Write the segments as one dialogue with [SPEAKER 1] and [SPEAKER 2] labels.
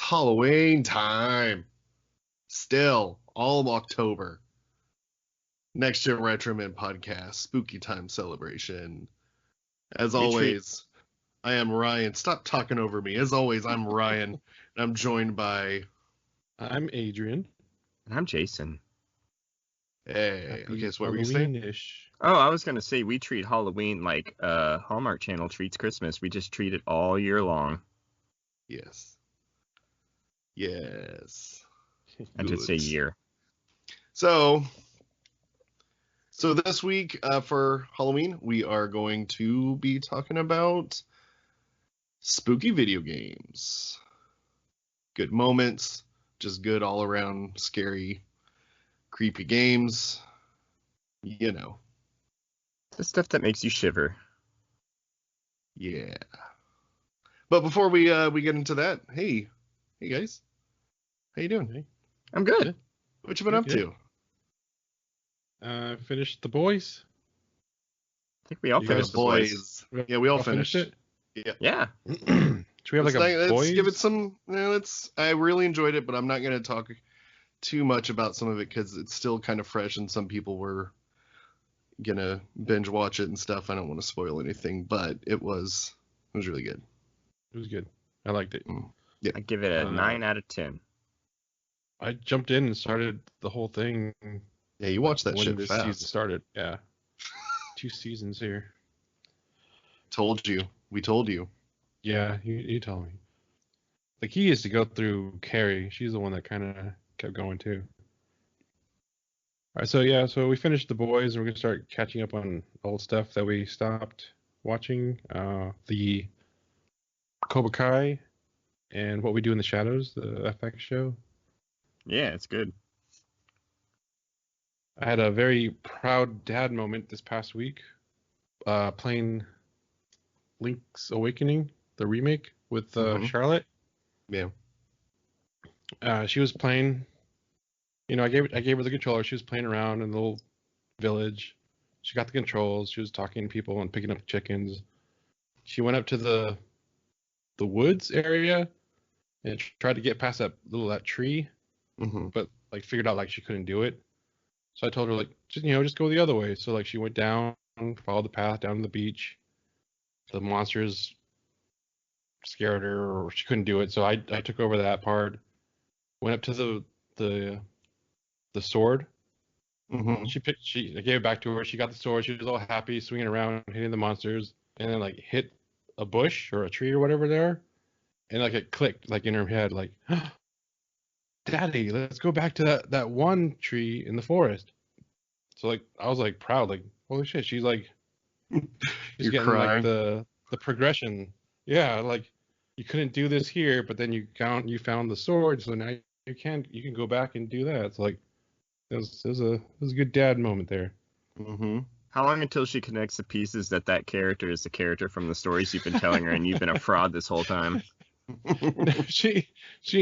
[SPEAKER 1] Halloween time. Still, all of October. Next Gen Retroman podcast, spooky time celebration. As always, I am Ryan. Stop talking over me. As always, I'm Ryan, and I'm joined by...
[SPEAKER 2] I'm Adrian.
[SPEAKER 3] And I'm Jason.
[SPEAKER 1] Hey,
[SPEAKER 2] Happy
[SPEAKER 1] okay, so what were you saying?
[SPEAKER 3] Oh, I was going to say, we treat Halloween like Hallmark Channel treats Christmas. We just treat it all year long.
[SPEAKER 1] Yes. Yes.
[SPEAKER 3] I did say year.
[SPEAKER 1] So this week for Halloween, we are going to be talking about spooky video games. Good moments, just good all around scary, creepy games. You know.
[SPEAKER 3] The stuff that makes you shiver.
[SPEAKER 1] Yeah. But before we get into that, hey guys. How you doing?
[SPEAKER 2] Hey.
[SPEAKER 3] I'm good.
[SPEAKER 1] What you been up to?
[SPEAKER 2] Finished The Boys.
[SPEAKER 3] I think we all finished The Boys.
[SPEAKER 1] Yeah, we all finished
[SPEAKER 2] it.
[SPEAKER 3] Yeah.
[SPEAKER 2] Should we have
[SPEAKER 1] let's give it some... I really enjoyed it, but I'm not going to talk too much about some of it because it's still kind of fresh and some people were going to binge watch it and stuff. I don't want to spoil anything, but it was really good.
[SPEAKER 2] It was good. I liked it.
[SPEAKER 1] Yeah.
[SPEAKER 3] I give it a 9 out of 10.
[SPEAKER 2] I jumped in and started the whole thing.
[SPEAKER 1] Yeah, you watched that
[SPEAKER 2] when
[SPEAKER 1] shit
[SPEAKER 2] this
[SPEAKER 1] fast.
[SPEAKER 2] season started. Yeah. 2 seasons here.
[SPEAKER 1] Told you. We told you.
[SPEAKER 2] Yeah, you told me. The key is to go through Carrie. She's the one that kind of kept going too. All right, so we finished The Boys, and we're gonna start catching up on old stuff that we stopped watching. The Cobra Kai and What We Do in the Shadows, the FX show.
[SPEAKER 3] Yeah, it's good.
[SPEAKER 2] I had a very proud dad moment this past week, playing Link's Awakening, the remake with Charlotte.
[SPEAKER 1] Yeah.
[SPEAKER 2] She was playing. I gave her the controller. She was playing around in the little village. She got the controls. She was talking to people and picking up chickens. She went up to the woods area and tried to get past that tree, but figured out she couldn't do it. So I told her just go the other way. So she went down, followed the path down to the beach. The monsters scared her, or she couldn't do it. So I took over that part. Went up to the sword. I gave it back to her. She got the sword. She was all happy, swinging around, hitting the monsters, and then hit a bush or a tree or whatever there, and it clicked in her head, Daddy, let's go back to that one tree in the forest. So I was proud, holy shit, she's she's getting
[SPEAKER 1] crying.
[SPEAKER 2] The progression. Yeah, you couldn't do this here, but then you found the sword, so now you can go back and do that. It's it was a good dad moment there.
[SPEAKER 3] How long until she connects the pieces that character is the character from the stories you've been telling her, and you've been a fraud this whole time?
[SPEAKER 2] She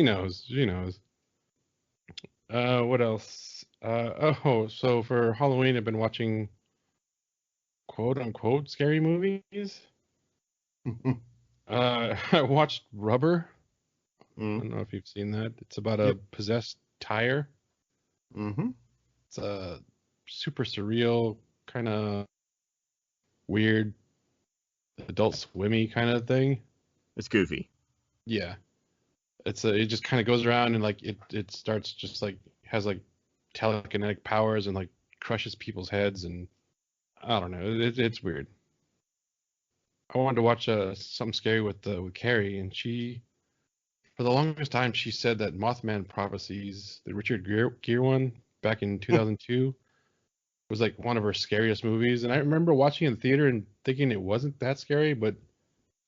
[SPEAKER 2] knows. She knows. What else? So for Halloween, I've been watching quote unquote scary movies. I watched Rubber. I don't know if you've seen that. It's about a possessed tire. It's a super surreal, kind of weird, Adult Swimmy kind of thing.
[SPEAKER 3] It's goofy.
[SPEAKER 2] Yeah. It just kind of goes around and it starts just has telekinetic powers and crushes people's heads, and I don't know, it's weird. I wanted to watch something scary with Carrie, and she, for the longest time, she said that Mothman Prophecies, the Richard Gere one back in 2002, was one of her scariest movies. And I remember watching it in the theater and thinking it wasn't that scary, but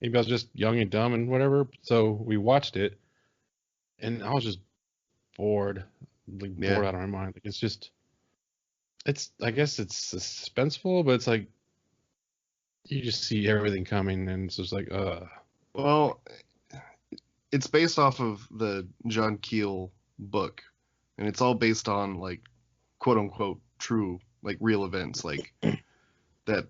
[SPEAKER 2] maybe I was just young and dumb and whatever. So we watched it, and I was just bored, bored out of my mind. I guess it's suspenseful, but it's you just see everything coming, and it's just
[SPEAKER 1] Well, it's based off of the John Keel book, and it's all based on quote unquote true real events that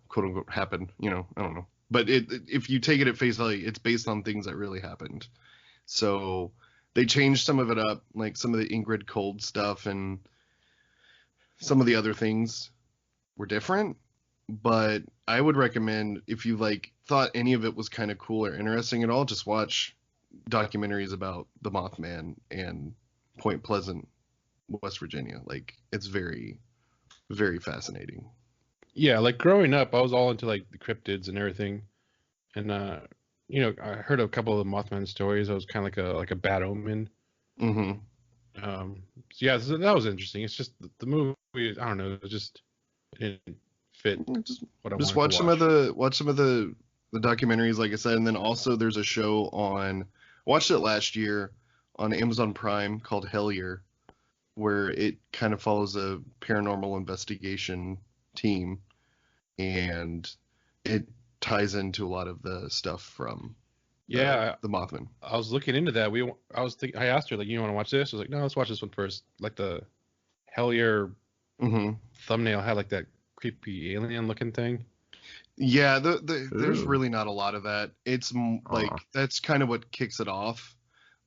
[SPEAKER 1] quote unquote happened. I don't know, but if you take it at face value, it's based on things that really happened. So they changed some of it up, like some of the Ingrid Cold stuff and some of the other things were different. But I would recommend, if you like thought any of it was kind of cool or interesting at all, just watch documentaries about the Mothman and Point Pleasant, West Virginia. Like, it's very, very fascinating.
[SPEAKER 2] Yeah, like growing up, I was all into like the cryptids and everything, and you know, I heard a couple of the Mothman stories. I was kind of like a bad omen.
[SPEAKER 1] Mm-hmm.
[SPEAKER 2] So yeah, so that was interesting. It's just the movie. I don't know. It didn't fit what I
[SPEAKER 1] Just
[SPEAKER 2] wanted to
[SPEAKER 1] watch some of the documentaries, like I said, and then also there's a show on. I watched it last year on Amazon Prime called Hellier, where it kind of follows a paranormal investigation team, and it ties into a lot of the stuff from
[SPEAKER 2] Yeah,
[SPEAKER 1] the Mothman.
[SPEAKER 2] I was looking into that. I asked her like, you want to watch this? I was like, no, let's watch this one first. Like the Hellier
[SPEAKER 1] Mm-hmm.
[SPEAKER 2] thumbnail had like that creepy alien looking thing.
[SPEAKER 1] Yeah, there's
[SPEAKER 3] Ooh.
[SPEAKER 1] really not a lot of that. It's like that's kind of what kicks it off,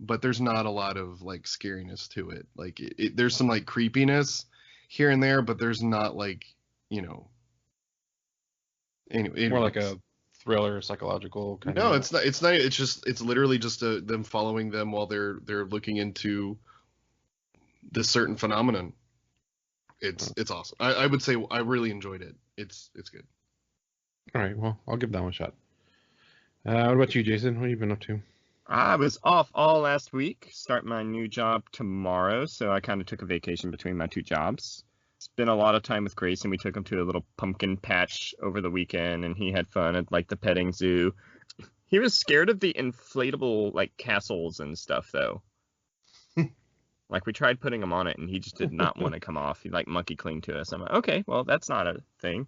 [SPEAKER 1] but there's not a lot of like scariness to it. Like there's some like creepiness here and there, but there's not like, you know. Anyway,
[SPEAKER 2] More like a thriller, psychological kind
[SPEAKER 1] no,
[SPEAKER 2] of.
[SPEAKER 1] it's not. It's not. It's just. It's literally just them following them while they're looking into this certain phenomenon. It's awesome. I would say I really enjoyed it. It's good.
[SPEAKER 2] All right, well, I'll give that one a shot. What about you, Jason? What have you been up to?
[SPEAKER 3] I was off all last week, start my new job tomorrow, so I kind of took a vacation between my two jobs. Spent a lot of time with Grayson. We took him to a little pumpkin patch over the weekend, and he had fun at like the petting zoo. He was scared of the inflatable like castles and stuff, though. Like we tried putting him on it, and he just did not want to come off. He like monkey clinged to us. I'm like, okay, well that's not a thing.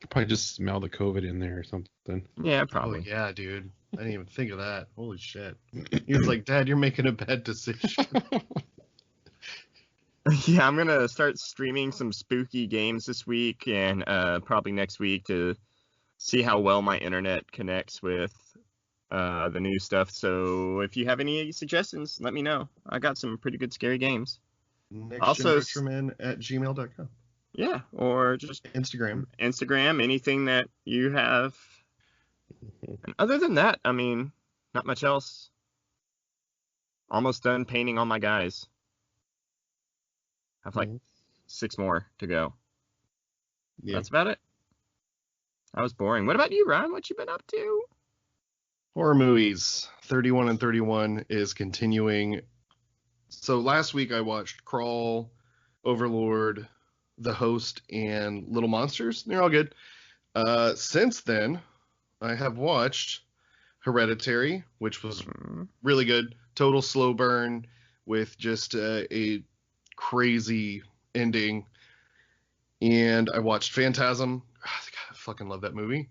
[SPEAKER 2] Probably just smell the COVID in there or something.
[SPEAKER 3] Yeah,
[SPEAKER 1] Oh
[SPEAKER 3] probably.
[SPEAKER 1] yeah, dude. I didn't even think of that. Holy shit. He was like, Dad, you're making a bad decision.
[SPEAKER 3] Yeah, I'm gonna start streaming some spooky games this week and probably next week to see how well my internet connects with the new stuff. So if you have any suggestions, let me know. I got some pretty good scary games. Also,
[SPEAKER 1] nextgenretroman@gmail.com.
[SPEAKER 3] Yeah, or just
[SPEAKER 1] Instagram.
[SPEAKER 3] anything that you have. And other than that, I mean, not much else. Almost done painting all my guys. I have like 6 more to go.
[SPEAKER 1] Yeah.
[SPEAKER 3] That's about it. That was boring. What about you, Ryan? What you been up to?
[SPEAKER 1] Horror movies. 31 and 31 is continuing. So last week I watched Crawl, Overlord, The Host, and Little Monsters. They're all good. Since then, I have watched Hereditary, which was really good. Total slow burn with just a crazy ending. And I watched Phantasm. God, I fucking love that movie.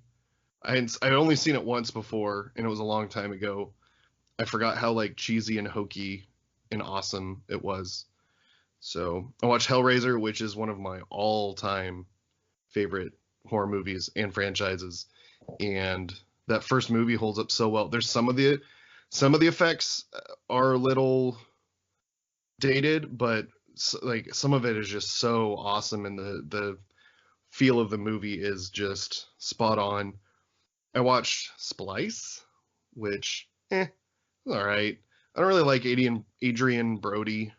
[SPEAKER 1] I'd only seen it once before, and it was a long time ago. I forgot how like cheesy and hokey and awesome it was. So I watched Hellraiser, which is one of my all-time favorite horror movies and franchises. And that first movie holds up so well. There's some of the effects are a little dated, but like some of it is just so awesome, and the feel of the movie is just spot on. I watched Splice, which all right. I don't really like Adrian Brody.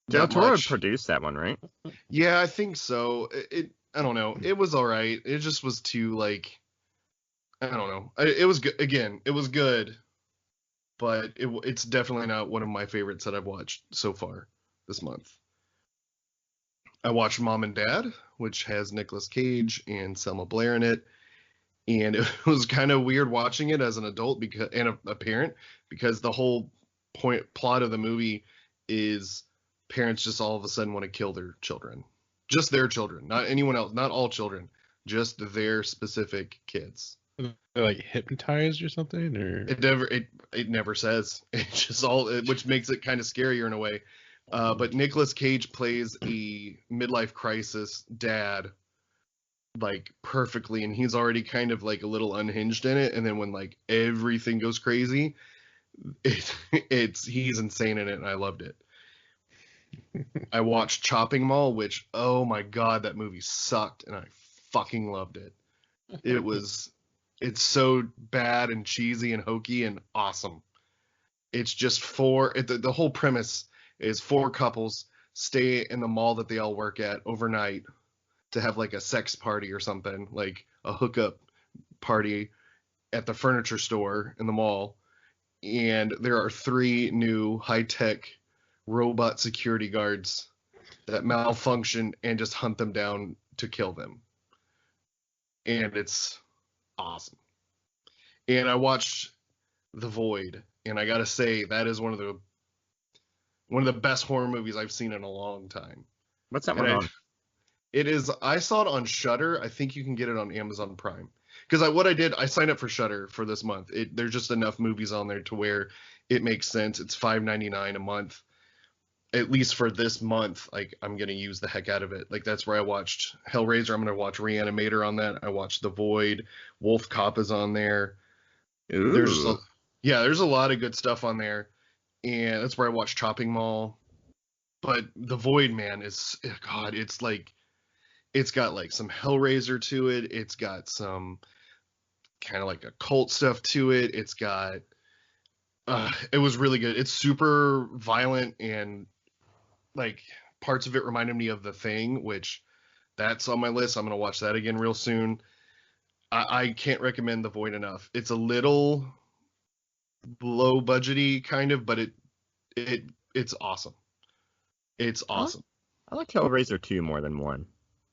[SPEAKER 3] Del Toro produced that one, right?
[SPEAKER 1] Yeah, I think so. I don't know. It was all right. It just was too like, I don't know. It was good. Again, it was good, but it's definitely not one of my favorites that I've watched so far this month. I watched Mom and Dad, which has Nicolas Cage and Selma Blair in it, and it was kind of weird watching it as an adult and a parent, because the whole plot of the movie is parents just all of a sudden want to kill their children. Just their children, not anyone else, not all children, just their specific kids.
[SPEAKER 2] They're like hypnotized or something, or
[SPEAKER 1] it never says. It's just which makes it kind of scarier in a way. But Nicolas Cage plays a midlife crisis dad like perfectly, and he's already kind of like a little unhinged in it, and then when like everything goes crazy, He's insane in it, and I loved it. I watched Chopping Mall, which, oh my god, that movie sucked, and I fucking loved it. It's so bad and cheesy and hokey and awesome. It's just the whole premise is four couples stay in the mall that they all work at overnight to have like a sex party or something, like a hookup party at the furniture store in the mall. And there are 3 new high-tech robot security guards that malfunction and just hunt them down to kill them. And it's awesome. And I watched The Void, and I gotta say that is one of the best horror movies I've seen in a long time.
[SPEAKER 3] What's that one on?
[SPEAKER 1] It is. I saw it on Shudder. I think you can get it on Amazon Prime. Because I signed up for Shudder for this month. There's just enough movies on there to where it makes sense. It's $5.99 a month. At least for this month, like, I'm gonna use the heck out of it. Like, that's where I watched Hellraiser. I'm gonna watch Reanimator on that. I watched The Void. Wolf Cop is on there.
[SPEAKER 3] Ooh.
[SPEAKER 1] There's a lot of good stuff on there, and that's where I watched Chopping Mall. But The Void, man, it's got like some Hellraiser to it. It's got some kind of like occult stuff to it. It's got it was really good. It's super violent, and like parts of it reminded me of The Thing, which that's on my list. I'm gonna watch that again real soon. I can't recommend The Void enough. It's a little low budgety kind of, but it's awesome. It's awesome.
[SPEAKER 3] I like Hellraiser 2 more than 1.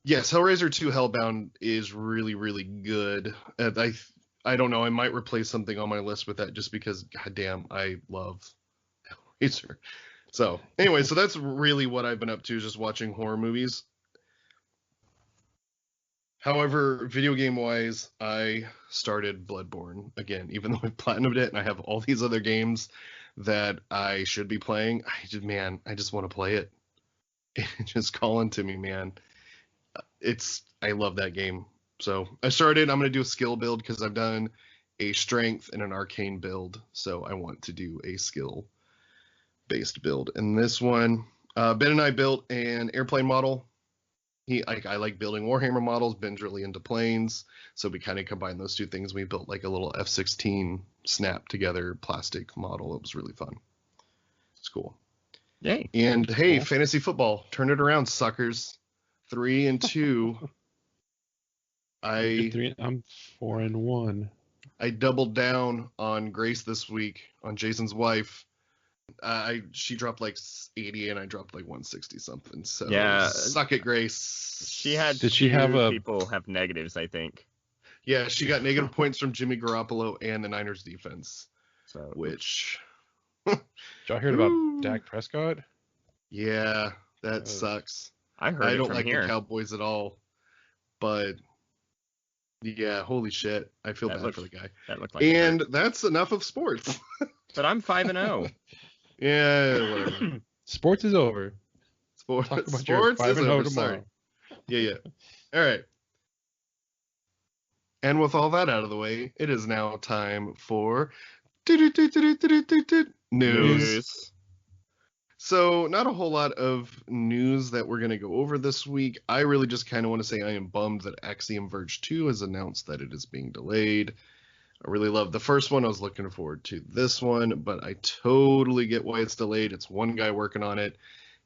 [SPEAKER 1] Yes, Hellraiser 2 Hellbound is really, really good. I don't know, I might replace something on my list with that just because, goddamn, I love Hellraiser. So, anyway, so that's really what I've been up to, is just watching horror movies. However, video game-wise, I started Bloodborne again, even though I platinumed it and I have all these other games that I should be playing. I just want to play it. It's just calling to me, man. I love that game. So I started. I'm going to do a skill build because I've done a strength and an arcane build. So I want to do a skill-based build. And this one, Ben and I built an airplane model. I like building Warhammer models. Ben's really into planes. So we kind of combined those two things. We built like a little F-16 snap together plastic model. It was really fun. It's cool.
[SPEAKER 3] Yay.
[SPEAKER 1] And
[SPEAKER 3] That's
[SPEAKER 1] hey,
[SPEAKER 3] cool.
[SPEAKER 1] fantasy football. Turn it around, suckers. 3-2.
[SPEAKER 2] I'm 4-1.
[SPEAKER 1] I doubled down on Grace this week, on Jason's wife. She dropped like 80 and I dropped like 160 something. So
[SPEAKER 3] Yeah.
[SPEAKER 1] suck it, Grace.
[SPEAKER 3] She had
[SPEAKER 2] Did she have
[SPEAKER 3] people have negatives, I think.
[SPEAKER 1] Yeah, she got negative points from Jimmy Garoppolo and the Niners defense,
[SPEAKER 3] So
[SPEAKER 1] which
[SPEAKER 2] Did y'all hear about Dak Prescott?
[SPEAKER 1] yeah, that sucks.
[SPEAKER 3] I heard
[SPEAKER 1] I
[SPEAKER 3] it
[SPEAKER 1] don't
[SPEAKER 3] from
[SPEAKER 1] like
[SPEAKER 3] here.
[SPEAKER 1] the Cowboys at all, but yeah, holy shit, I feel bad for the guy.
[SPEAKER 3] That looked like
[SPEAKER 1] And that's enough of sports.
[SPEAKER 3] But I'm 5-0.
[SPEAKER 1] Yeah, whatever.
[SPEAKER 2] Sports is over.
[SPEAKER 1] Sports,
[SPEAKER 2] Talk about your
[SPEAKER 1] sports is
[SPEAKER 2] 5-0
[SPEAKER 1] over.
[SPEAKER 2] tomorrow.
[SPEAKER 1] Sorry. Yeah. All right. And with all that out of the way, it is now time for news. So, not a whole lot of news that we're going to go over this week. I really just kind of want to say I am bummed that Axiom Verge 2 has announced that it is being delayed. I really love the first one. I was looking forward to this one, but I totally get why it's delayed. It's one guy working on it.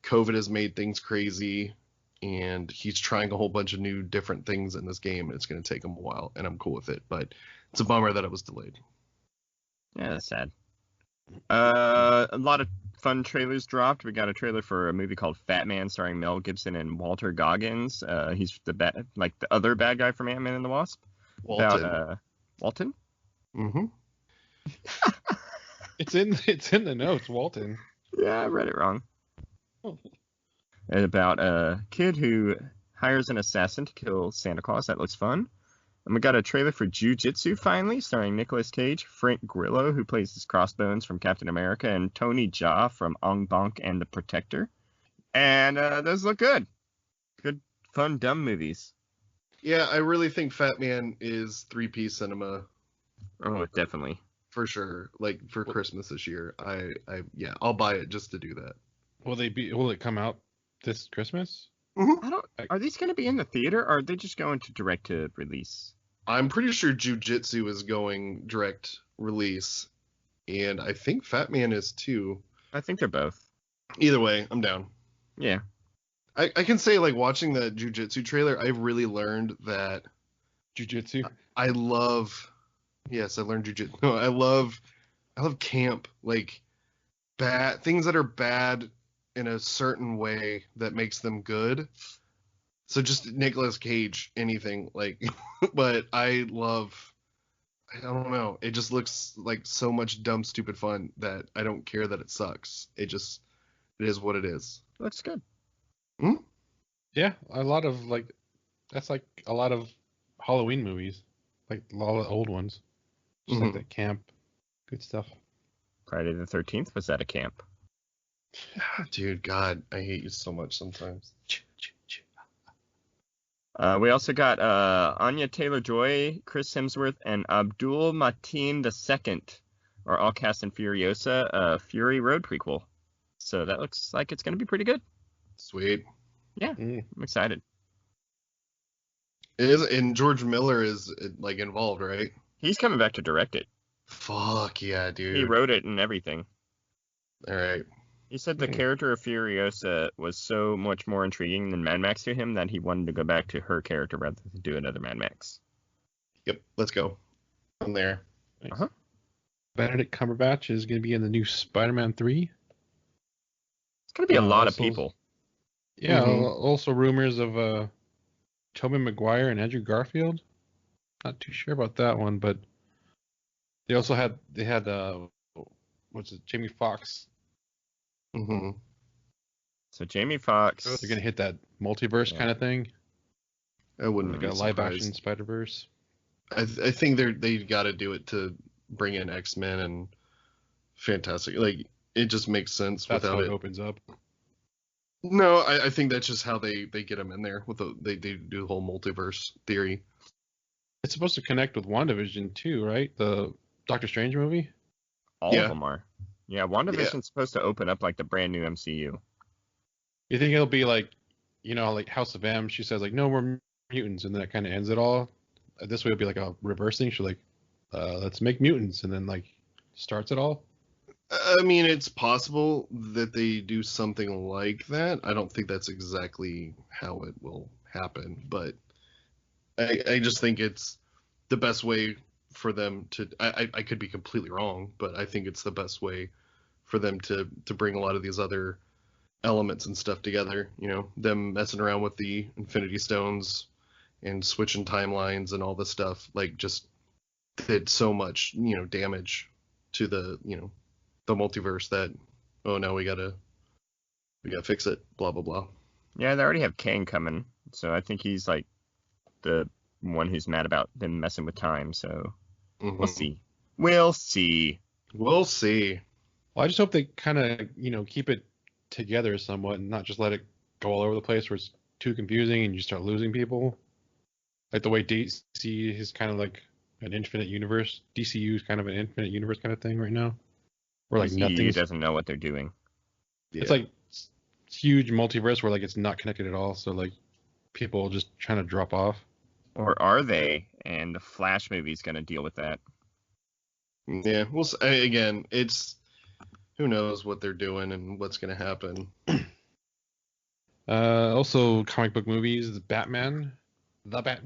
[SPEAKER 1] COVID has made things crazy, and he's trying a whole bunch of new different things in this game, and it's going to take him a while, and I'm cool with it. But it's a bummer that it was delayed.
[SPEAKER 3] Yeah, that's sad. A lot of fun trailers dropped. We got a trailer for a movie called Fat Man starring Mel Gibson and Walter Goggins. He's the other bad guy from Ant-Man and the Wasp.
[SPEAKER 1] Walton.
[SPEAKER 3] Walton?
[SPEAKER 1] Mm-hmm.
[SPEAKER 2] It's in the notes, Walton.
[SPEAKER 3] Yeah, I read it wrong. And about a kid who hires an assassin to kill Santa Claus. That looks fun. And we got a trailer for Jiu-Jitsu finally, starring Nicolas Cage, Frank Grillo, who plays his Crossbones from Captain America, and Tony Jaa from Ong Bak and The Protector. And those look good. Good, fun, dumb movies.
[SPEAKER 1] Yeah, I really think Fat Man is 3P cinema.
[SPEAKER 3] Oh, definitely.
[SPEAKER 1] for sure. Like for Christmas this year, yeah, I'll buy it just to do that.
[SPEAKER 2] Will it come out this Christmas?
[SPEAKER 3] I don't. Are these going to be in the theater, or are they just going to direct to release?
[SPEAKER 1] I'm pretty sure Jujitsu is going direct release, and I think Fat Man is too.
[SPEAKER 3] I think they're both.
[SPEAKER 1] Either way, I'm down.
[SPEAKER 3] Yeah.
[SPEAKER 1] I can say, like, watching the Jujitsu trailer, I've really learned that
[SPEAKER 2] Jujitsu.
[SPEAKER 1] I love. Yes, I learned Jujitsu. No, I love camp, like bad things that are bad in a certain way that makes them good. So just Nicolas Cage, anything like, but I don't know. It just looks like so much dumb, stupid fun that I don't care that it sucks. It is what it is.
[SPEAKER 3] Looks good.
[SPEAKER 2] Yeah, a lot of that's like a lot of Halloween movies, like a lot of old ones, just like that camp, good stuff.
[SPEAKER 3] Friday the 13th, was that a camp?
[SPEAKER 1] Dude, God, I hate you so much sometimes.
[SPEAKER 3] We also got Anya Taylor-Joy, Chris Hemsworth, and Abdul Mateen II are all cast in Furiosa, Fury Road prequel. So that looks like it's going to be pretty good.
[SPEAKER 1] Sweet.
[SPEAKER 3] Yeah, I'm excited.
[SPEAKER 1] It is, and George Miller is like involved, right?
[SPEAKER 3] He's coming back to direct it.
[SPEAKER 1] Fuck yeah, dude.
[SPEAKER 3] He wrote it and everything.
[SPEAKER 1] All right.
[SPEAKER 3] He said the character of Furiosa was so much more intriguing than Mad Max to him that he wanted to go back to her character rather than do another Mad Max.
[SPEAKER 1] Yep, let's go. I'm there.
[SPEAKER 2] Nice. Benedict Cumberbatch is going to be in the new Spider-Man 3.
[SPEAKER 3] It's going to be a lot of people.
[SPEAKER 2] Yeah, also rumors of Tobey Maguire and Andrew Garfield. Not too sure about that one, but they also had Jamie Foxx.
[SPEAKER 3] So Jamie Foxx.
[SPEAKER 2] They're gonna hit that multiverse kind of thing.
[SPEAKER 1] I wouldn't
[SPEAKER 2] like
[SPEAKER 1] be
[SPEAKER 2] a
[SPEAKER 1] surprised.
[SPEAKER 2] live action Spider-Verse.
[SPEAKER 1] I think they got to do it to bring in X-Men and Fantastic. Like it just makes sense.
[SPEAKER 2] That's
[SPEAKER 1] without
[SPEAKER 2] how it opens up.
[SPEAKER 1] No, I think that's just how they get them in there with they do the whole multiverse theory.
[SPEAKER 2] It's supposed to connect with WandaVision too, right? The Doctor Strange movie.
[SPEAKER 3] All of them are. Yeah, WandaVision's supposed to open up like the brand new MCU.
[SPEAKER 2] You think it'll be like, like House of M? She says like, no, we're mutants, and then that kind of ends it all. This way it'll be like a reversing. She's like, let's make mutants, and then like starts it all.
[SPEAKER 1] I mean, it's possible that they do something like that. I don't think that's exactly how it will happen, but I just think it's the best way for them to. I could be completely wrong, but I think it's the best way for them to bring a lot of these other elements and stuff together. Them messing around with the Infinity Stones and switching timelines and all this stuff, like just did so much, damage to the multiverse that now we gotta fix it, blah blah blah.
[SPEAKER 3] Yeah, they already have Kang coming, so I think he's like the one who's mad about them messing with time. So we'll see. We'll see.
[SPEAKER 1] Well,
[SPEAKER 2] I just hope they kind of keep it together somewhat and not just let it go all over the place where it's too confusing and you start losing people. Like the way DC is kind of like an infinite universe. DCU is kind of an infinite universe kind of thing right now. Where like nothing
[SPEAKER 3] doesn't know what they're doing.
[SPEAKER 2] It's like it's huge multiverse where like it's not connected at all. So like people just trying to drop off.
[SPEAKER 3] Or are they? And the Flash movie's going to deal with that.
[SPEAKER 1] Yeah, well, again, it's who knows what they're doing and what's going to happen.
[SPEAKER 2] Also, comic book movies, The Batman. I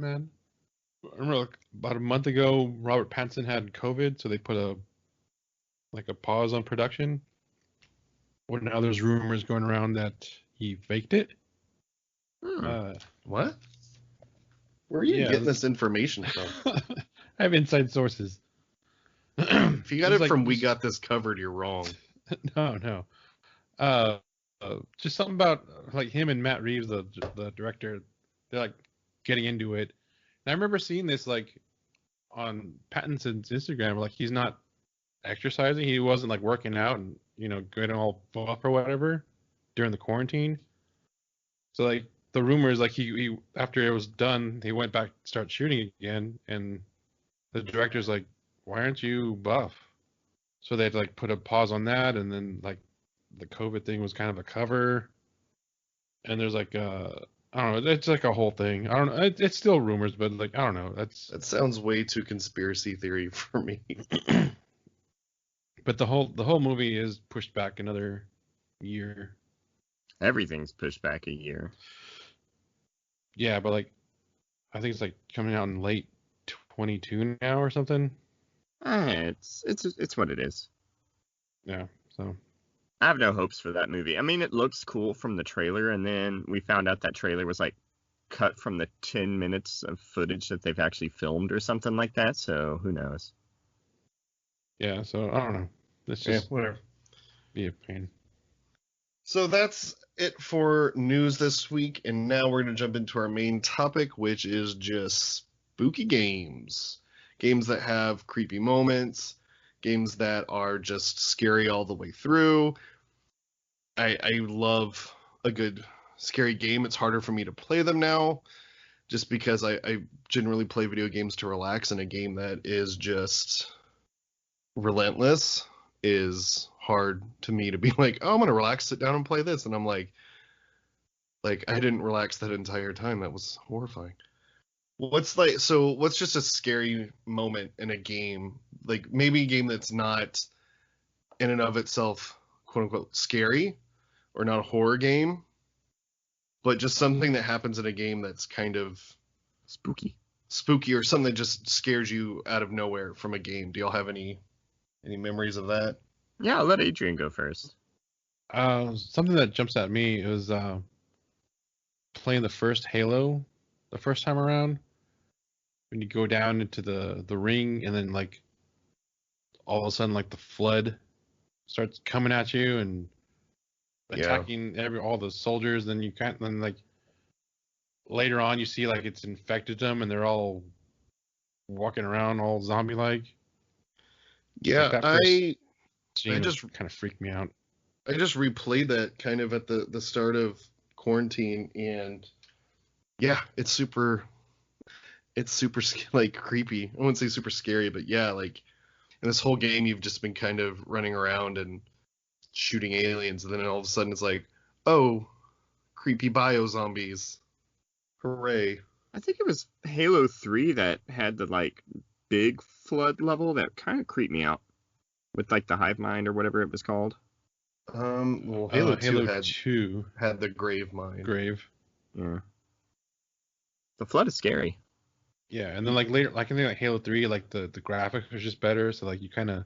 [SPEAKER 2] remember about a month ago, Robert Pattinson had COVID, so they put a pause on production. Well, now there's rumors going around that he faked it.
[SPEAKER 1] What? Where are you getting this information from?
[SPEAKER 2] I have inside sources.
[SPEAKER 1] If you got it from We Got This Covered, you're wrong.
[SPEAKER 2] No. Just something about like him and Matt Reeves, the director. They're like getting into it. And I remember seeing this like on Pattinson's Instagram. Like he's not exercising. He wasn't like working out and getting all buff or whatever during the quarantine. So like the rumors, like he after it was done, he went back to start shooting again, and the director's like, "Why aren't you buff?" So they had to like put a pause on that, and then like the COVID thing was kind of a cover. And there's like I don't know, it's like a whole thing. I don't know. It's still rumors, but like I don't know.
[SPEAKER 1] That sounds way too conspiracy theory for me.
[SPEAKER 2] But the whole movie is pushed back another year.
[SPEAKER 3] Everything's pushed back a year.
[SPEAKER 2] Yeah, but like I think it's like coming out in late 22 now or something.
[SPEAKER 3] It's what it is.
[SPEAKER 2] Yeah, so
[SPEAKER 3] I have no hopes for that movie. I mean, it looks cool from the trailer, and then we found out that trailer was like cut from the 10 minutes of footage that they've actually filmed or something like that. So who knows?
[SPEAKER 2] yeah, so I don't know. It's just
[SPEAKER 1] whatever.
[SPEAKER 2] be a pain.
[SPEAKER 1] So that's it for news this week, and now we're going to jump into our main topic, which is just spooky games. Games that have creepy moments, games that are just scary all the way through. I love a good scary game. It's harder for me to play them now, just because I generally play video games to relax, and a game that is just relentless is hard to me to be like, oh, I'm gonna relax, sit down and play this, and I'm like I didn't relax that entire time. That was horrifying. What's just a scary moment in a game? Like maybe a game that's not in and of itself quote unquote scary or not a horror game, but just something that happens in a game that's kind of
[SPEAKER 3] Spooky.
[SPEAKER 1] or something that just scares you out of nowhere from a game. Do y'all have any memories of that?
[SPEAKER 3] Yeah, I'll let Adrian go first.
[SPEAKER 2] Something that jumps at me is playing the first Halo the first time around, when you go down into the ring, and then like all of a sudden like the flood starts coming at you and attacking all the soldiers. Then you can't. Then like later on, you see like it's infected them, and they're all walking around all zombie like.
[SPEAKER 1] Yeah,
[SPEAKER 2] Like
[SPEAKER 1] I
[SPEAKER 2] just kind of freaked me out.
[SPEAKER 1] I just replayed that kind of at the start of quarantine, and yeah, it's super like creepy. I wouldn't say super scary, but yeah, like in this whole game you've just been kind of running around and shooting aliens, and then all of a sudden it's like, oh, creepy bio zombies. Hooray.
[SPEAKER 3] I think it was Halo 3 that had the like big flood level that kind of creeped me out with like the hive mind or whatever it was called.
[SPEAKER 1] Well, Halo 2
[SPEAKER 2] 2
[SPEAKER 1] had the grave mind.
[SPEAKER 2] Grave.
[SPEAKER 3] Yeah. The flood is scary.
[SPEAKER 2] Yeah, and then like later, like I think like Halo 3, like the graphics are just better, so like you kind of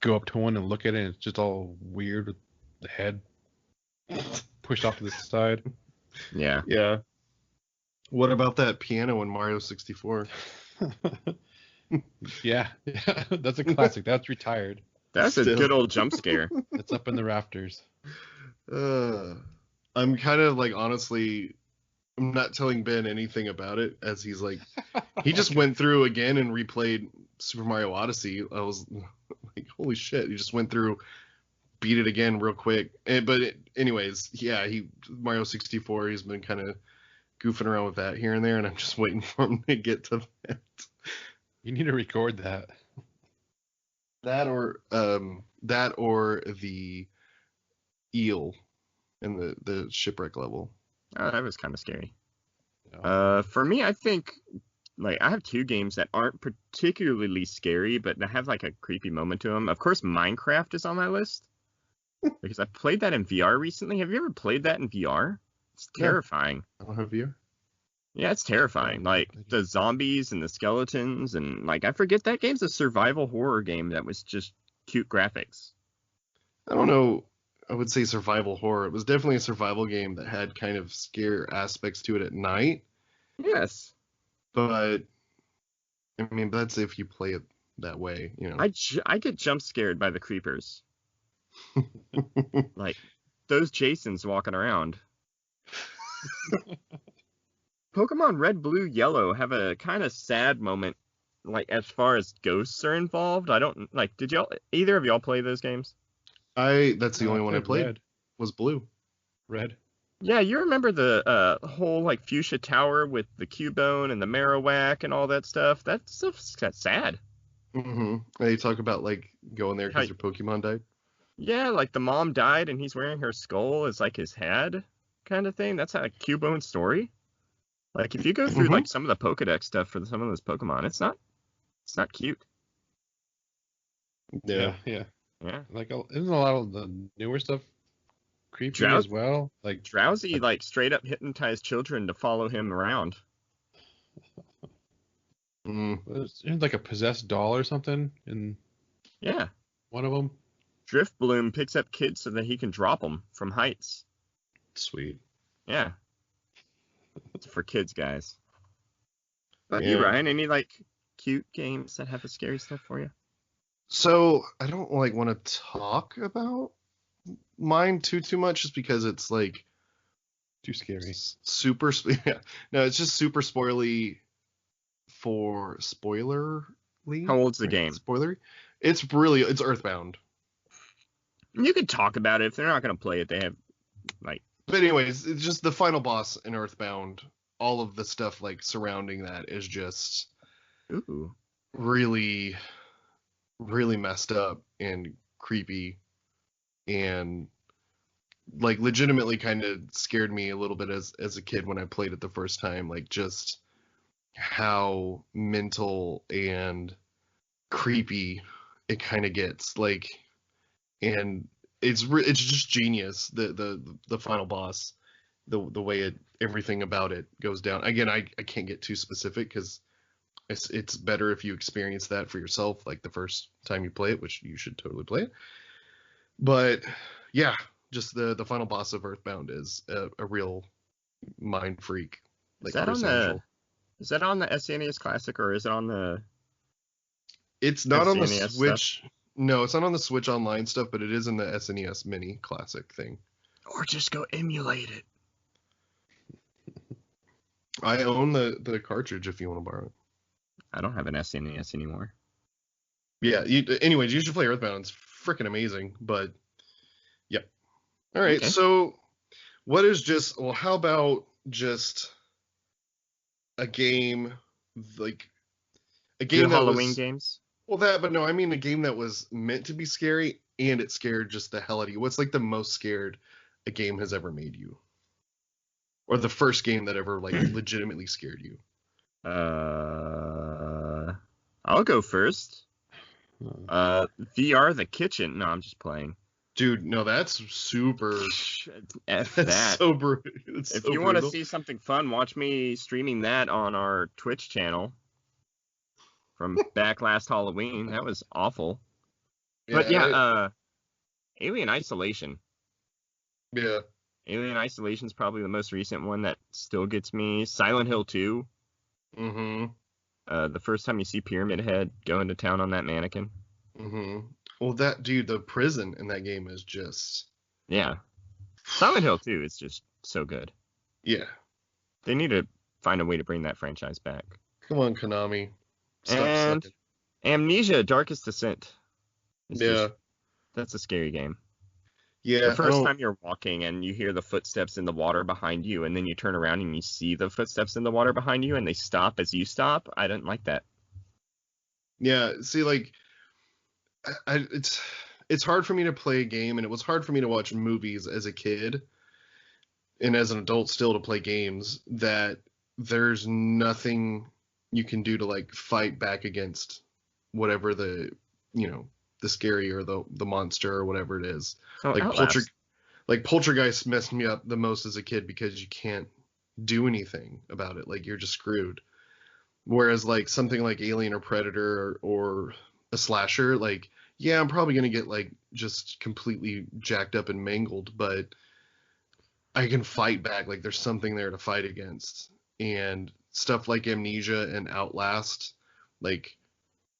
[SPEAKER 2] go up to one and look at it, and it's just all weird with the head pushed off to the side.
[SPEAKER 3] Yeah.
[SPEAKER 1] Yeah. What about that piano in Mario 64?
[SPEAKER 2] Yeah, that's a classic. That's retired.
[SPEAKER 3] That's a good old jump scare.
[SPEAKER 2] It's up in the rafters.
[SPEAKER 1] I'm kind of like, honestly, I'm not telling Ben anything about it, as he's like, he just went through again and replayed Super Mario Odyssey. I was like, holy shit, he just went through, beat it again real quick. Anyways, yeah, Mario 64, he's been kind of goofing around with that here and there, and I'm just waiting for him to get to that.
[SPEAKER 2] You need to record that.
[SPEAKER 1] That or the eel in the shipwreck level.
[SPEAKER 3] Oh, that was kind of scary.
[SPEAKER 2] Yeah.
[SPEAKER 3] For me, I think like I have two games that aren't particularly scary, but that have like a creepy moment to them. Of course, Minecraft is on my list because I played that in VR recently. Have you ever played that in VR? It's terrifying.
[SPEAKER 1] I don't have VR.
[SPEAKER 3] Yeah, it's terrifying. Like the zombies and the skeletons, and like I forget that game's a survival horror game that was just cute graphics.
[SPEAKER 1] I don't know. I would say survival horror. It was definitely a survival game that had kind of scare aspects to it at night.
[SPEAKER 3] Yes.
[SPEAKER 1] But I mean, that's if you play it that way, you know.
[SPEAKER 3] I get jump scared by the creepers. Like those Jasons walking around. Pokemon Red, Blue, Yellow have a kind of sad moment, like as far as ghosts are involved. I don't like. Did either of y'all play those games?
[SPEAKER 1] That's the only one I played.
[SPEAKER 2] Red.
[SPEAKER 1] Was Blue.
[SPEAKER 2] Red.
[SPEAKER 3] Yeah, you remember the whole like Fuchsia Tower with the Cubone and the Marowak and all that stuff? That stuff's sad.
[SPEAKER 1] Mm-hmm. They talk about like going there
[SPEAKER 3] How-
[SPEAKER 1] because your Pokemon died.
[SPEAKER 3] Yeah, like the mom died and he's wearing her skull as like his head kind of thing. That's a Cubone story. Like if you go through
[SPEAKER 1] Mm-hmm.
[SPEAKER 3] like some of the Pokedex stuff for some of those Pokemon, it's not cute.
[SPEAKER 1] Yeah.
[SPEAKER 2] Yeah.
[SPEAKER 3] Yeah.
[SPEAKER 2] Like, isn't a lot of the newer stuff creepy
[SPEAKER 3] Drought-
[SPEAKER 2] as well? Like,
[SPEAKER 3] Drowsy like straight up hypnotized children to follow him around.
[SPEAKER 1] Mm.
[SPEAKER 2] There's like a possessed doll or something in
[SPEAKER 3] Yeah.
[SPEAKER 2] one of them.
[SPEAKER 3] Driftbloom picks up kids so that he can drop them from heights.
[SPEAKER 2] Sweet.
[SPEAKER 3] Yeah. It's for kids, guys. But
[SPEAKER 1] Yeah.
[SPEAKER 3] you, Ryan, any like cute games that have the scary stuff for you?
[SPEAKER 1] So I don't like want to talk about mine too much, just because it's like
[SPEAKER 2] Too scary.
[SPEAKER 1] super. Yeah. No, it's just super spoilery.
[SPEAKER 3] How old's the game?
[SPEAKER 1] Spoilery. It's Earthbound.
[SPEAKER 3] You could talk about it. If they're not going to play it, they have like.
[SPEAKER 1] But anyways, it's just the final boss in Earthbound. All of the stuff like surrounding that is just
[SPEAKER 3] Ooh.
[SPEAKER 1] really, really messed up and creepy, and like legitimately kind of scared me a little bit as a kid when I played it the first time. Like just how mental and creepy it kind of gets. Like, and it's just genius. The final boss, the way everything about it goes down. Again, I can't get too specific because it's better if you experience that for yourself, like the first time you play it, which you should totally play it. But yeah, just the final boss of Earthbound is a real mind freak. Like
[SPEAKER 3] Is that on the SNES Classic or is it on the?
[SPEAKER 1] It's not on the
[SPEAKER 3] SNES
[SPEAKER 1] Switch. No, it's not on the Switch Online stuff, but it is in the SNES Mini Classic thing.
[SPEAKER 3] Or just go emulate it.
[SPEAKER 1] I own the cartridge if you want to borrow it.
[SPEAKER 3] I don't have an SNES anymore.
[SPEAKER 1] Yeah. Anyways, you should play Earthbound. It's freaking amazing. But yep. All right.
[SPEAKER 3] Okay.
[SPEAKER 1] So what is just? Well, how about just a game like a game
[SPEAKER 3] Good
[SPEAKER 1] that
[SPEAKER 3] Halloween
[SPEAKER 1] was
[SPEAKER 3] games.
[SPEAKER 1] well that, but no, I mean a game that was meant to be scary and it scared just the hell out of you. What's like the most scared a game has ever made you? Or the first game that ever like legitimately scared you?
[SPEAKER 3] I'll go first. VR The Kitchen. No, I'm just playing.
[SPEAKER 1] Dude, no, that's super.
[SPEAKER 3] F
[SPEAKER 1] That's
[SPEAKER 3] that.
[SPEAKER 1] so brutal.
[SPEAKER 3] If you want to see something fun, watch me streaming that on our Twitch channel from back last Halloween. That was awful. But yeah, Alien Isolation.
[SPEAKER 1] Yeah.
[SPEAKER 3] Alien Isolation's probably the most recent one that still gets me. Silent Hill 2.
[SPEAKER 1] Mm-hmm.
[SPEAKER 3] The first time you see Pyramid Head going to town on that mannequin.
[SPEAKER 1] Mm-hmm. Well, that dude, the prison in that game is just.
[SPEAKER 3] Yeah. Silent Hill 2 is just so good.
[SPEAKER 1] Yeah.
[SPEAKER 3] They need to find a way to bring that franchise back.
[SPEAKER 1] Come on, Konami. Stop
[SPEAKER 3] And
[SPEAKER 1] sucking.
[SPEAKER 3] Amnesia Darkest Descent. It's
[SPEAKER 1] Yeah.
[SPEAKER 3] just- that's a scary game.
[SPEAKER 1] Yeah.
[SPEAKER 3] The first time you're walking and you hear the footsteps in the water behind you, and then you turn around and you see the footsteps in the water behind you, and they stop as you stop. I didn't like that.
[SPEAKER 1] Yeah. See, like, it's hard for me to play a game, and it was hard for me to watch movies as a kid, and as an adult still to play games that there's nothing you can do to like fight back against whatever the scary or the monster or whatever it is.
[SPEAKER 3] So
[SPEAKER 1] Like
[SPEAKER 3] Outlast.
[SPEAKER 1] Poltergeist messed me up the most as a kid because you can't do anything about it. Like you're just screwed. Whereas like something like Alien or Predator or a slasher, like yeah, I'm probably gonna get like just completely jacked up and mangled, but I can fight back. Like there's something there to fight against. And stuff like Amnesia and Outlast, like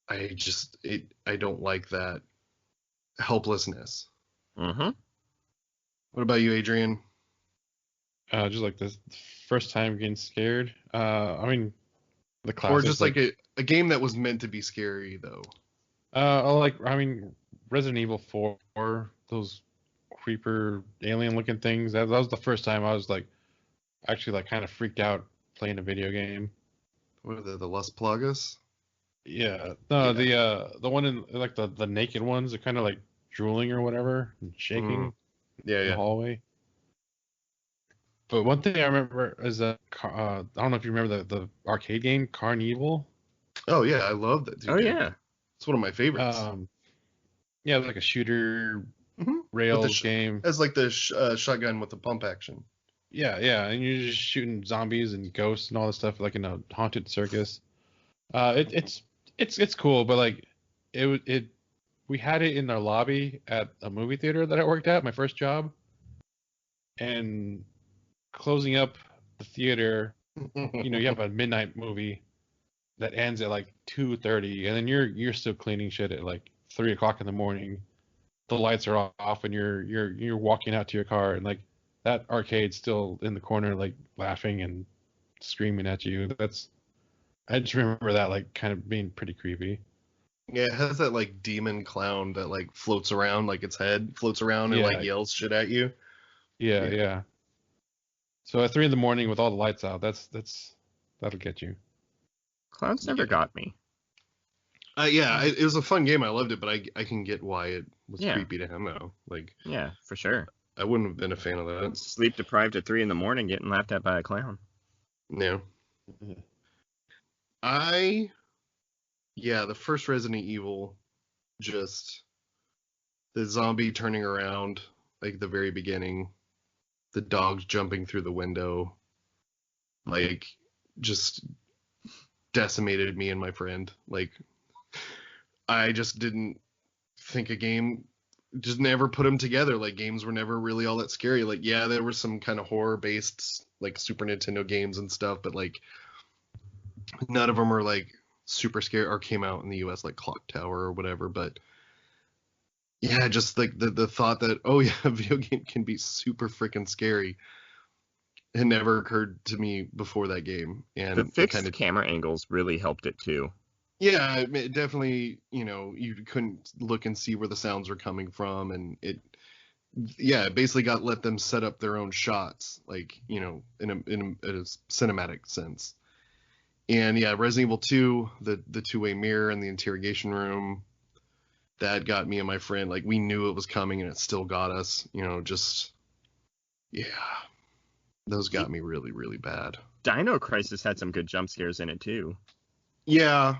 [SPEAKER 1] I don't like that helplessness.
[SPEAKER 3] Mm-hmm.
[SPEAKER 1] What about you, Adrian?
[SPEAKER 2] Just like the first time getting scared. I mean, the classics.
[SPEAKER 1] Or just like a game that was meant to be scary though.
[SPEAKER 2] Resident Evil 4, those creeper alien looking things. That was the first time I was like, actually like kind of freaked out playing a video game.
[SPEAKER 1] What are the Las Plagas?
[SPEAKER 2] Yeah. No, the one in like the naked ones are kind of like drooling or whatever and shaking
[SPEAKER 1] Yeah,
[SPEAKER 2] in the
[SPEAKER 1] yeah.
[SPEAKER 2] hallway. But one thing I remember is that I don't know if you remember the arcade game Carnival.
[SPEAKER 1] Oh yeah, I love that
[SPEAKER 3] Oh
[SPEAKER 1] game.
[SPEAKER 3] yeah.
[SPEAKER 1] It's one of my favorites.
[SPEAKER 2] Yeah, it was like a shooter
[SPEAKER 1] With the
[SPEAKER 2] rails game.
[SPEAKER 1] as like the shotgun with the pump action.
[SPEAKER 2] Yeah, yeah, and you're just shooting zombies and ghosts and all this stuff like in a haunted circus. It's cool, but like it we had it in our lobby at a movie theater that I worked at, my first job, and closing up the theater, you have a midnight movie that ends at like 2:30, and then you're still cleaning shit at like 3 o'clock in the morning. The lights are off, and you're walking out to your car, and like that arcade's still in the corner, like laughing and screaming at you. I just remember that like kind of being pretty creepy.
[SPEAKER 1] Yeah, it has that like demon clown that like floats around, like its head floats around and like
[SPEAKER 2] Yeah,
[SPEAKER 1] yells shit at you.
[SPEAKER 2] yeah,
[SPEAKER 1] Yeah.
[SPEAKER 2] yeah. So at 3 in the morning with all the lights out, that'll get you.
[SPEAKER 3] Clowns never got me.
[SPEAKER 1] It was a fun game. I loved it, but I can get why it was
[SPEAKER 3] Yeah.
[SPEAKER 1] creepy to him though. Like
[SPEAKER 3] Yeah, for sure.
[SPEAKER 1] I wouldn't have been a fan of that.
[SPEAKER 3] Sleep deprived at 3 a.m, getting laughed at by a clown.
[SPEAKER 1] No. The first Resident Evil, just the zombie turning around, like the very beginning, the dogs jumping through the window, like just decimated me and my friend. Like I just didn't think a game, just never put them together. Like games were never really all that scary. Like yeah, there were some kind of horror based like Super Nintendo games and stuff, but like none of them are like super scary or came out in the US like Clock Tower or whatever. But yeah, just like the thought that oh yeah, a video game can be super freaking scary had never occurred to me before that game. And
[SPEAKER 3] The
[SPEAKER 1] it
[SPEAKER 3] fixed
[SPEAKER 1] kind of
[SPEAKER 3] camera angles really helped it too.
[SPEAKER 1] yeah, it definitely, you couldn't look and see where the sounds were coming from, and it basically let them set up their own shots, like, in a cinematic sense. And yeah, Resident Evil 2, the two-way mirror in the interrogation room, that got me and my friend, like, we knew it was coming and it still got us, just, yeah, those got me really, really bad.
[SPEAKER 3] Dino Crisis had some good jump scares in it too.
[SPEAKER 1] Yeah.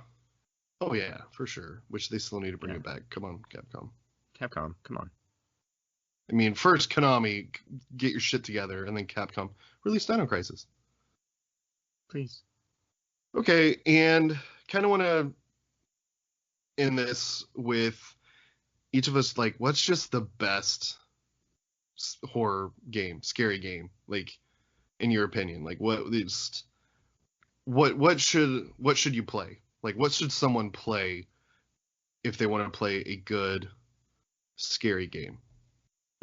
[SPEAKER 1] Oh yeah, for sure. Which they still need to bring
[SPEAKER 3] Yeah.
[SPEAKER 1] it back. Come on, Capcom.
[SPEAKER 3] Capcom, come on.
[SPEAKER 1] I mean, first Konami, get your shit together, and then Capcom, release Dino Crisis.
[SPEAKER 3] Please.
[SPEAKER 1] Okay, and kind of want to end this with each of us, like, what's just the best horror game, scary game, like, in your opinion? Like, what should you play? Like, what should someone play if they want to play a good scary game?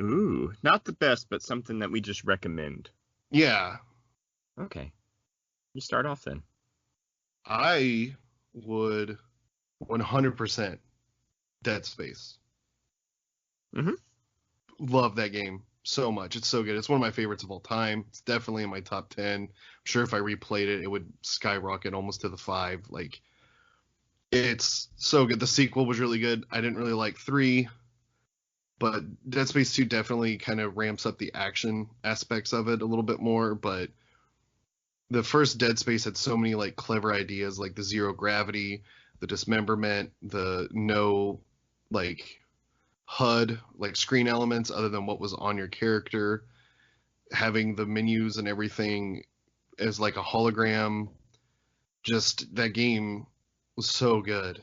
[SPEAKER 3] Ooh, not the best, but something that we just recommend.
[SPEAKER 1] Yeah,
[SPEAKER 3] Okay. You start off then.
[SPEAKER 1] I would 100% Dead Space.
[SPEAKER 3] Mhm.
[SPEAKER 1] Love that game so much. It's so good. It's one of my favorites of all time. It's definitely in my top 10. I'm sure if I replayed it, it would skyrocket almost to the 5. Like, it's so good. The sequel was really good. I didn't really like 3, but Dead Space 2 definitely kind of ramps up the action aspects of it a little bit more, but the first Dead Space had so many like clever ideas, like the zero gravity, the dismemberment, the no like HUD, like screen elements other than what was on your character, having the menus and everything as like a hologram. Just that game was so good,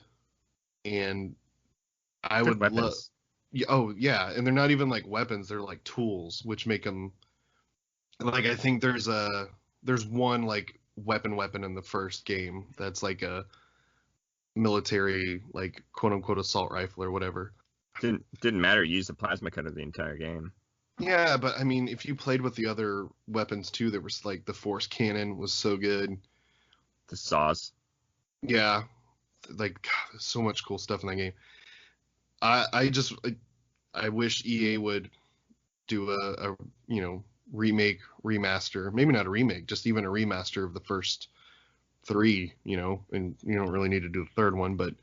[SPEAKER 1] and I
[SPEAKER 3] Good
[SPEAKER 1] would love.
[SPEAKER 3] weapons.
[SPEAKER 1] Oh yeah, and they're not even like weapons; they're like tools, which make them like I think there's one like weapon in the first game that's like a military like quote unquote assault rifle or whatever.
[SPEAKER 3] Didn't matter. You used the plasma cutter the entire game.
[SPEAKER 1] Yeah, but I mean, if you played with the other weapons too, there was like the force cannon was so good.
[SPEAKER 3] The saws.
[SPEAKER 1] Yeah, like God, there's so much cool stuff in that game. I wish EA would do a remake, remaster, maybe not a remake, just even a remaster of the first 3, and you don't really need to do the third one, but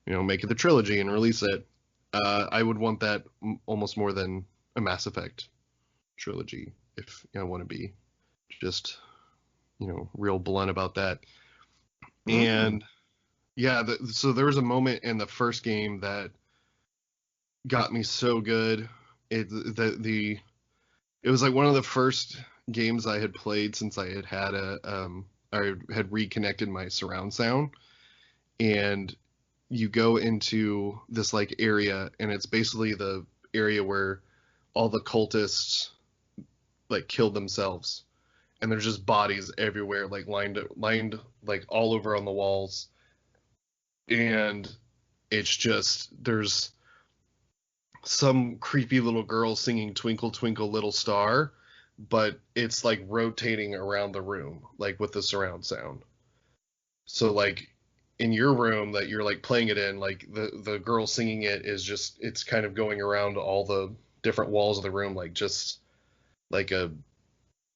[SPEAKER 1] make it the trilogy and release it. I would want that almost more than a Mass Effect trilogy, if I want to be just real blunt about that. And yeah, so there was a moment in the first game that got me so good. It was like one of the first games I had played since I had I had reconnected my surround sound, and you go into this like area, and it's basically the area where all the cultists like killed themselves, and there's just bodies everywhere, like lined like all over on the walls, and it's just there's some creepy little girl singing Twinkle Twinkle Little Star, but it's like rotating around the room, like with the surround sound. So like in your room that you're like playing it in, like the girl singing it is just, it's kind of going around all the different walls of the room, like just like a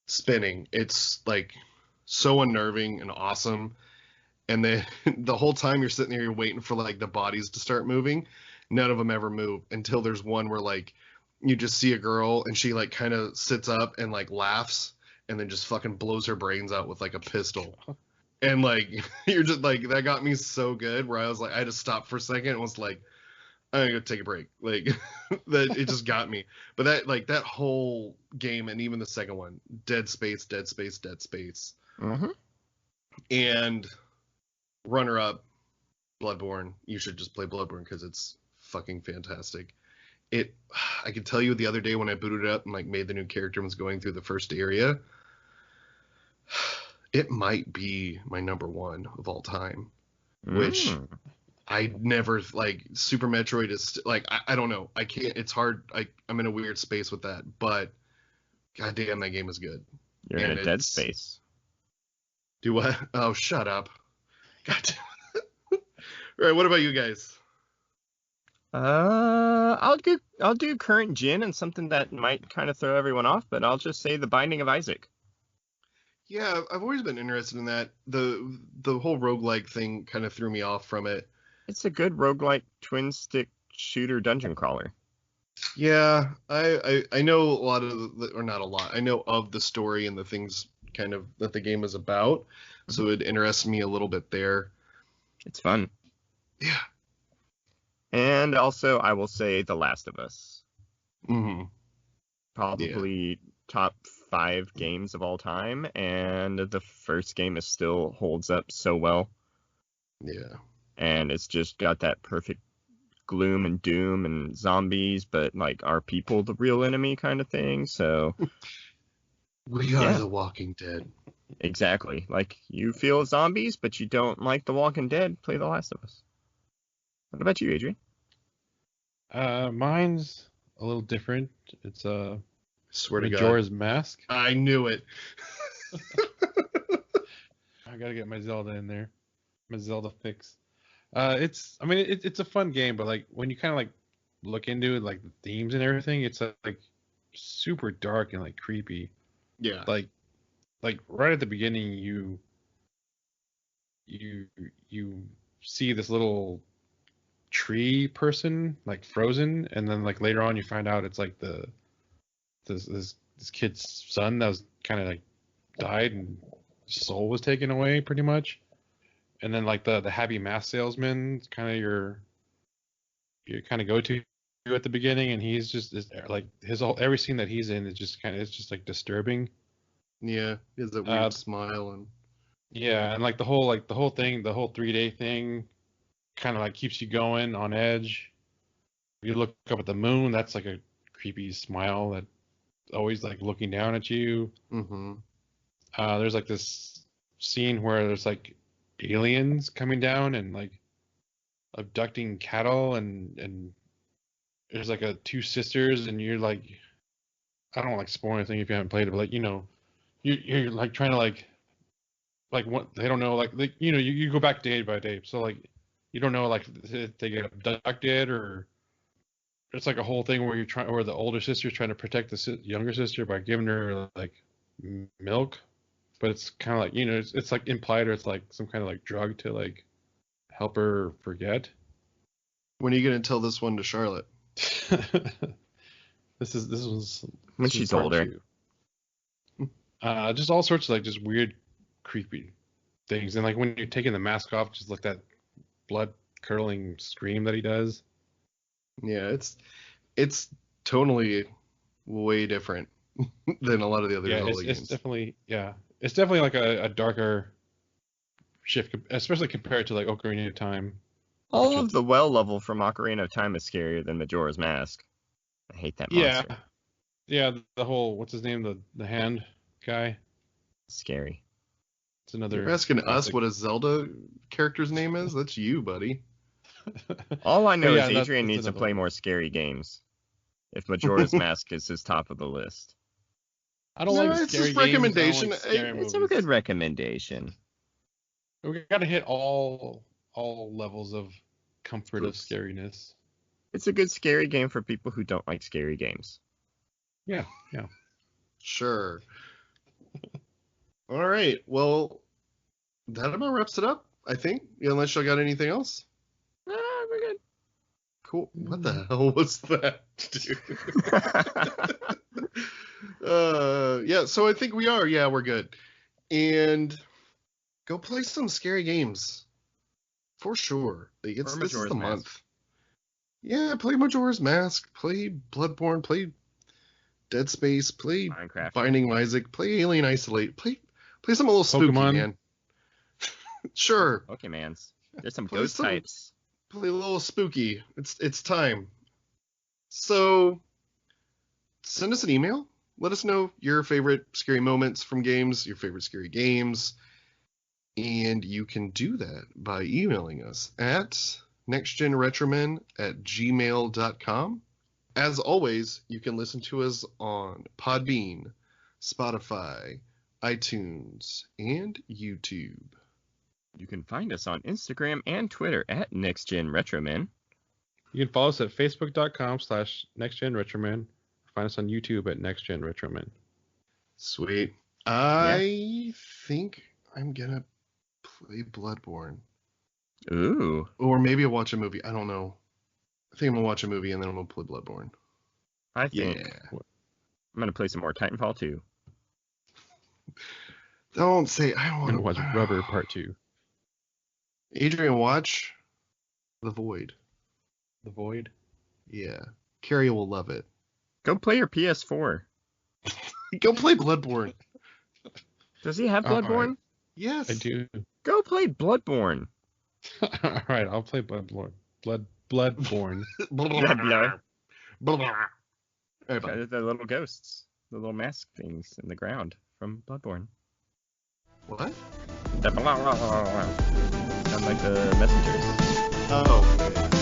[SPEAKER 1] spinning. It's like so unnerving and awesome. And then the whole time you're sitting there, you're waiting for like the bodies to start moving. None of them ever move until there's one where like you just see a girl and she like kind of sits up and like laughs and then just fucking blows her brains out with like a pistol. And like you're just like, that got me so good where I was like, I had to stop for a second and was like, I'm gonna go take a break. Like that, it just got me. But that like that whole game, and even the second one, Dead Space.
[SPEAKER 3] Mm-hmm.
[SPEAKER 1] And runner up, Bloodborne. You should just play Bloodborne because it's fucking fantastic. I could tell you the other day when I booted it up and like made the new character and was going through the first area, it might be my number 1 of all time, which I never like. Super Metroid is like, I don't know, I can't, it's hard. I'm in a weird space with that, but goddamn, that game is good.
[SPEAKER 3] You're in a dead space.
[SPEAKER 1] Do what? Oh, shut up. God damn. All right, what about you guys?
[SPEAKER 3] I'll do current gen and something that might kind of throw everyone off, but I'll just say The Binding of Isaac.
[SPEAKER 1] Yeah, I've always been interested in that. The whole roguelike thing kind of threw me off from it.
[SPEAKER 3] It's a good roguelike twin stick shooter dungeon crawler.
[SPEAKER 1] Yeah, I know a lot of or not a lot. I know of the story and the things kind of that the game is about, so it interests me a little bit there.
[SPEAKER 3] It's fun.
[SPEAKER 1] Yeah.
[SPEAKER 3] And also, I will say The Last of Us.
[SPEAKER 1] Mm-hmm.
[SPEAKER 3] Probably top 5 games of all time, and the first game is still holds up so well.
[SPEAKER 1] Yeah.
[SPEAKER 3] And it's just got that perfect gloom and doom and zombies, but like, are people the real enemy kind of thing? So
[SPEAKER 1] we are the Walking Dead.
[SPEAKER 3] Exactly. Like, you feel zombies, but you don't like The Walking Dead, play The Last of Us. What about you, Adrian?
[SPEAKER 2] Mine's a little different. It's
[SPEAKER 1] Swear to
[SPEAKER 2] Majora's
[SPEAKER 1] God.
[SPEAKER 2] Mask.
[SPEAKER 1] I knew it.
[SPEAKER 2] I gotta get my Zelda in there. My Zelda fix. It's a fun game, but like when you kind of like look into it, like the themes and everything, it's like super dark and like creepy.
[SPEAKER 1] Yeah.
[SPEAKER 2] Like right at the beginning, you see this little tree person like frozen, and then like later on you find out it's like this kid's son that was kind of like died and his soul was taken away pretty much. And then like the happy mask salesman, kind of your kind of go to at the beginning, and he's just like every scene that he's in is just it's just like disturbing.
[SPEAKER 1] Yeah, he has that weird smile and.
[SPEAKER 2] Yeah, and like the whole thing, the whole 3-day thing, kind of like keeps you going on edge. If you look up at the moon, that's like a creepy smile that always like looking down at you.
[SPEAKER 1] Mm-hmm.
[SPEAKER 2] There's like this scene where there's like aliens coming down and like abducting cattle, and there's like 2 sisters, and you're like, I don't like spoil anything if you haven't played it, but like you're like trying to like what they don't know, like you go back day by day, so like you don't know like if they get abducted, or it's like a whole thing where the older sister's trying to protect the younger sister by giving her like milk, but it's kind of like, you know, it's like implied, or it's like some kind of like drug to like help her forget.
[SPEAKER 1] When are you gonna tell this one to Charlotte?
[SPEAKER 2] This was
[SPEAKER 3] When she's older.
[SPEAKER 2] Just all sorts of like just weird, creepy things, and like when you're taking the mask off, just like that blood curdling scream that he does.
[SPEAKER 1] Yeah, it's totally way different than a lot of the other
[SPEAKER 2] Yeah,
[SPEAKER 1] Zelda
[SPEAKER 2] it's
[SPEAKER 1] games.
[SPEAKER 2] definitely like a darker shift, especially compared to like Ocarina of Time.
[SPEAKER 3] All of the well level from Ocarina of Time is scarier than Majora's Mask. I hate that monster.
[SPEAKER 2] Yeah, the whole, what's his name, the hand guy.
[SPEAKER 3] Scary.
[SPEAKER 2] It's another.
[SPEAKER 1] You're asking us
[SPEAKER 2] classic.
[SPEAKER 1] what a Zelda character's name is? That's you, buddy.
[SPEAKER 3] All I know
[SPEAKER 2] Yeah,
[SPEAKER 3] is
[SPEAKER 2] that's
[SPEAKER 3] Adrian needs to
[SPEAKER 2] another
[SPEAKER 3] play
[SPEAKER 2] one.
[SPEAKER 3] more scary games. If Majora's Mask is his top of the list.
[SPEAKER 2] I don't
[SPEAKER 1] No,
[SPEAKER 2] like
[SPEAKER 1] it's
[SPEAKER 2] scary
[SPEAKER 1] just
[SPEAKER 2] games. I don't
[SPEAKER 1] recommendation.
[SPEAKER 2] like scary
[SPEAKER 3] It's a
[SPEAKER 2] movies.
[SPEAKER 3] good recommendation.
[SPEAKER 2] We gotta hit all levels of comfort of
[SPEAKER 1] Spooks.
[SPEAKER 2] scariness.
[SPEAKER 3] It's a good scary game for people who don't like scary games.
[SPEAKER 2] Yeah.
[SPEAKER 1] Sure. All right. Well, that about wraps it up, I think. Unless y'all got anything else.
[SPEAKER 3] We're good.
[SPEAKER 1] Cool. What the hell was that, dude? Yeah, so I think we are. Yeah, we're good. And go play some scary games. For sure. Like, this is
[SPEAKER 3] Majora's
[SPEAKER 1] the
[SPEAKER 3] Mask.
[SPEAKER 1] month. Yeah, play Majora's Mask. Play Bloodborne. Play Dead Space. Play
[SPEAKER 3] Minecraft.
[SPEAKER 1] Binding of Isaac. Play Alien Isolate. Play something a little spooky,
[SPEAKER 2] Pokemon.
[SPEAKER 1] man. Sure.
[SPEAKER 3] Pokemans. There's some
[SPEAKER 1] Play
[SPEAKER 3] ghost
[SPEAKER 1] some-
[SPEAKER 3] types.
[SPEAKER 1] Play a little spooky. It's time. So send us an email. Let us know your favorite scary moments from games, your favorite scary games. And you can do that by emailing us at nextgenretromen@gmail.com. As always, you can listen to us on Podbean, Spotify, iTunes, and YouTube.
[SPEAKER 3] You can find us on Instagram and Twitter at NextGenRetromen.
[SPEAKER 2] You can follow us at facebook.com/nextgenretroman. Find us on YouTube at nextgenretroman.
[SPEAKER 1] Sweet. I think I'm gonna play Bloodborne.
[SPEAKER 3] Ooh.
[SPEAKER 1] Or maybe I'll watch a movie. I don't know. I think I'm gonna watch a movie and then I'm gonna play Bloodborne.
[SPEAKER 3] I think
[SPEAKER 1] Yeah.
[SPEAKER 3] I'm going to play some more Titanfall 2.
[SPEAKER 1] Don't say I
[SPEAKER 2] I'm
[SPEAKER 1] want
[SPEAKER 2] gonna watch Rubber Part 2.
[SPEAKER 1] Adrian, watch The Void.
[SPEAKER 2] The Void.
[SPEAKER 1] Yeah. Carrie will love it.
[SPEAKER 3] Go play your PS4.
[SPEAKER 1] Go play Bloodborne.
[SPEAKER 3] Does he have
[SPEAKER 2] All right.
[SPEAKER 3] Bloodborne?
[SPEAKER 1] Yes.
[SPEAKER 2] I do.
[SPEAKER 3] Go play Bloodborne.
[SPEAKER 2] All right, I'll play Bloodborne. Bloodborne.
[SPEAKER 3] Blood.
[SPEAKER 1] All right, bye.
[SPEAKER 3] The little ghosts. The little mask things in the ground from Bloodborne.
[SPEAKER 1] What?
[SPEAKER 3] Sound like the messengers.
[SPEAKER 1] Oh.